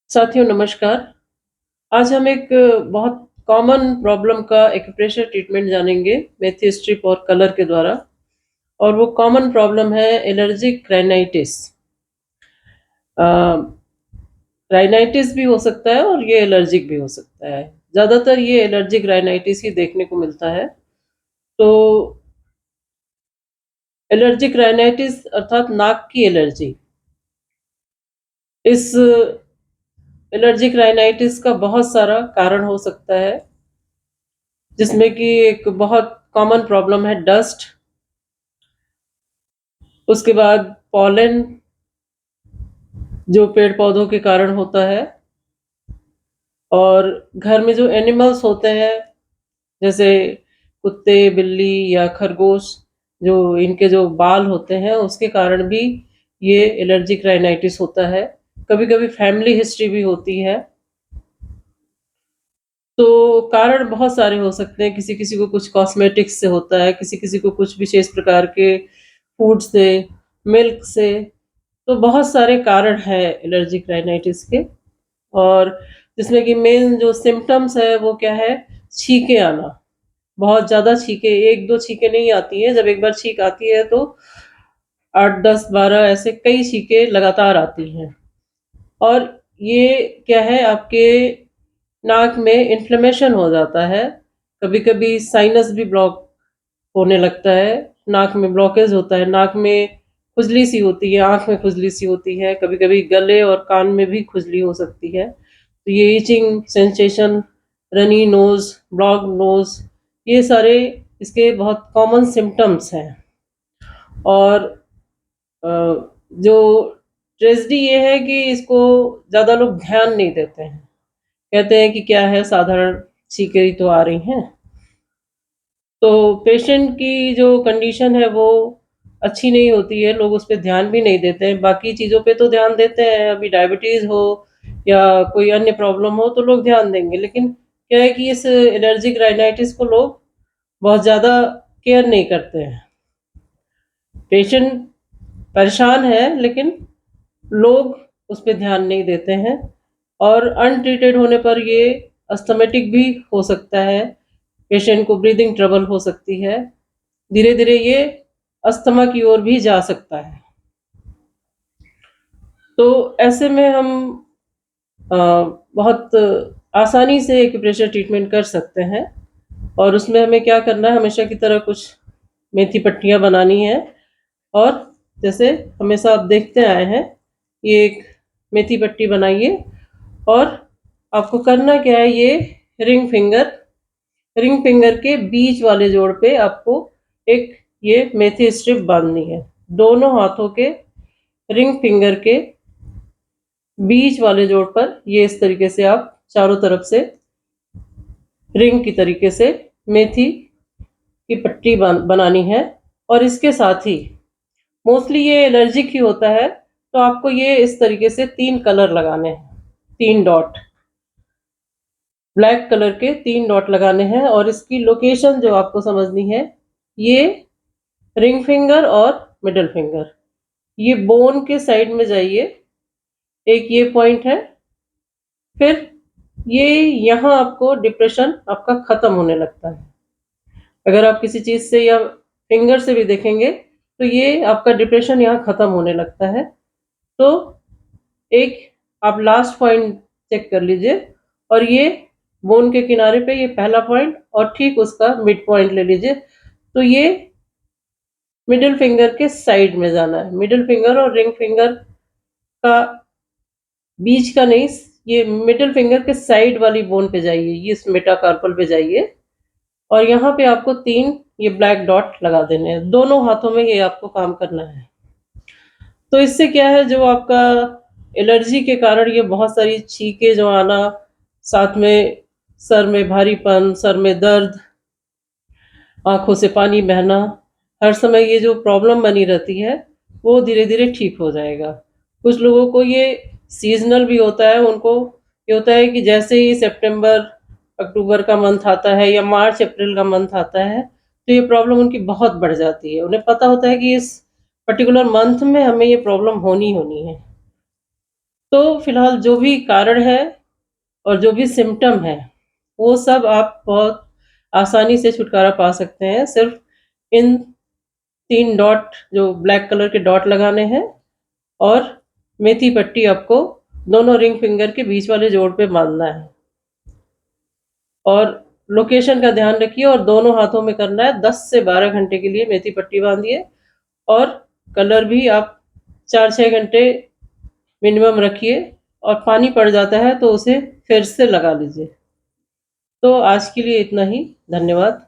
साथियों नमस्कार। आज हम एक बहुत कॉमन प्रॉब्लम का एक्यूप्रेशर ट्रीटमेंट जानेंगे मेथी स्ट्रिप और कलर के द्वारा। और वो कॉमन प्रॉब्लम है एलर्जिक राइनाइटिस। राइनाइटिस भी हो सकता है और ये एलर्जिक भी हो सकता है। ज़्यादातर ये एलर्जिक राइनाइटिस ही देखने को मिलता है। तो एलर्जिक राइनाइटिस अर्थात नाक की एलर्जी। इस एलर्जिक राइनाइटिस का बहुत सारा कारण हो सकता है, जिसमें कि एक बहुत कॉमन प्रॉब्लम है डस्ट। उसके बाद पॉलन, जो पेड़ पौधों के कारण होता है। और घर में जो एनिमल्स होते हैं, जैसे कुत्ते बिल्ली या खरगोश, जो इनके जो बाल होते हैं उसके कारण भी ये एलर्जिक राइनाइटिस होता है। कभी कभी फैमिली हिस्ट्री भी होती है। तो कारण बहुत सारे हो सकते हैं। किसी किसी को कुछ कॉस्मेटिक्स से होता है, किसी किसी को कुछ विशेष प्रकार के फूड से, मिल्क से। तो बहुत सारे कारण हैं एलर्जिक राइनाइटिस के। और जिसमें कि मेन जो सिम्पटम्स है वो क्या है, छींके आना। बहुत ज़्यादा छींके, 1-2 छींके नहीं आती हैं। जब एक बार छींक आती है तो 8, 10, 12 ऐसे कई छींके लगातार आती हैं। और ये क्या है, आपके नाक में इन्फ्लेमेशन हो जाता है। कभी-कभी साइनस भी ब्लॉक होने लगता है, नाक में ब्लॉकेज होता है, नाक में खुजली सी होती है, आँख में खुजली सी होती है, कभी-कभी गले और कान में भी खुजली हो सकती है। तो ये itching sensation, runny nose, blocked nose, ये सारे इसके बहुत कॉमन सिम्पटम्स हैं। और अ, जो ट्रेजेडी ये है कि इसको ज़्यादा लोग ध्यान नहीं देते हैं। कहते हैं कि क्या है, साधारण छींकें ही तो आ रही हैं। तो पेशेंट की जो कंडीशन है वो अच्छी नहीं होती है, लोग उस पे ध्यान भी नहीं देते हैं। बाकी चीज़ों पे तो ध्यान देते हैं, अभी डायबिटीज़ हो या कोई अन्य प्रॉब्लम हो तो लोग ध्यान देंगे। लेकिन क्या है कि इस एलर्जिक राइनाइटिस को लोग बहुत ज़्यादा केयर नहीं करते हैं। पेशेंट परेशान है लेकिन लोग उस पे ध्यान नहीं देते हैं। और अनट्रीटेड होने पर ये अस्थमैटिक भी हो सकता है, पेशेंट को ब्रीदिंग ट्रबल हो सकती है। धीरे-धीरे ये अस्थमा की ओर भी जा सकता है। तो ऐसे में हम अ, बहुत आसानी से एक्यूप्रेशर ट्रीटमेंट कर सकते हैं। और उसमें हमें क्या करना है, हमेशा की तरह कुछ मेथी पट्टियाँ बनानी है। और जैसे हमेशा आप देखते आए हैं, ये एक मेथी पट्टी बनाइए। और आपको करना क्या है, ये रिंग फिंगर के बीच वाले जोड़ पे आपको एक ये मेथी स्ट्रिप बांधनी है। दोनों हाथों के रिंग फिंगर के बीच वाले जोड़ पर ये इस तरीके से आप चारों तरफ से रिंग की तरीके से मेथी की पट्टी बनानी है। और इसके साथ ही मोस्टली ये एलर्जिक ही होता है, तो आपको ये इस तरीके से 3 कलर लगाने हैं, 3 डॉट, ब्लैक कलर के 3 डॉट लगाने हैं। और इसकी लोकेशन जो आपको समझनी है, ये रिंग फिंगर और मिडल फिंगर, ये बोन के साइड में जाइए। एक ये पॉइंट है। फिर ये यहाँ आपको डिप्रेशन आपका खत्म होने लगता है। अगर आप किसी चीज़ से या फिंगर से भी देखेंगे तो ये आपका डिप्रेशन यहाँ खत्म होने लगता है। तो एक आप लास्ट पॉइंट चेक कर लीजिए। और ये बोन के किनारे पे ये पहला पॉइंट और ठीक उसका मिड पॉइंट ले लीजिए। तो ये मिडिल फिंगर के साइड में जाना है। मिडिल फिंगर और रिंग फिंगर का बीच का नहीं, ये मिडिल फिंगर के साइड वाली बोन पे जाइए, ये इस मेटाकार्पल पे जाइए। और यहाँ पे आपको 3 ये ब्लैक डॉट लगा देने हैं। दोनों हाथों में ये आपको काम करना है। तो इससे क्या है, जो आपका एलर्जी के कारण ये बहुत सारी छींकें जो आना, साथ में सर में भारीपन, सर में दर्द, आँखों से पानी बहना, हर समय ये जो प्रॉब्लम बनी रहती है, वो धीरे-धीरे ठीक हो जाएगा। कुछ लोगों को ये सीज़नल भी होता है, उनको ये होता है कि जैसे ही सितंबर, अक्टूबर का मंथ आता है या मार्च, अप्रैल का मंथ आता है, तो ये प्रॉब्लम उनकी बहुत बढ़ जाती है। उन्हें पता होता है कि इस पर्टिकुलर मंथ में हमें ये प्रॉब्लम होनी होनी है। तो फिलहाल जो भी कारण है और जो भी सिम्पटम है, वो सब आप बहुत आसानी से छुटकारा पा सकते हैं। सिर्फ़ इन 3 डॉट जो ब्लैक कलर के डॉट लगाने हैं और मेथी पट्टी आपको दोनों रिंग फिंगर के बीच वाले जोड़ पे बाँधना है। और लोकेशन का ध्यान रखिए और दोनों हाथों में करना है। 10 से 12 घंटे के लिए मेथी पट्टी बाँधिए और कलर भी आप 4-6 घंटे मिनिमम रखिए और पानी पड़ जाता है तो उसे फिर से लगा लीजिए। तो आज के लिए इतना ही, धन्यवाद।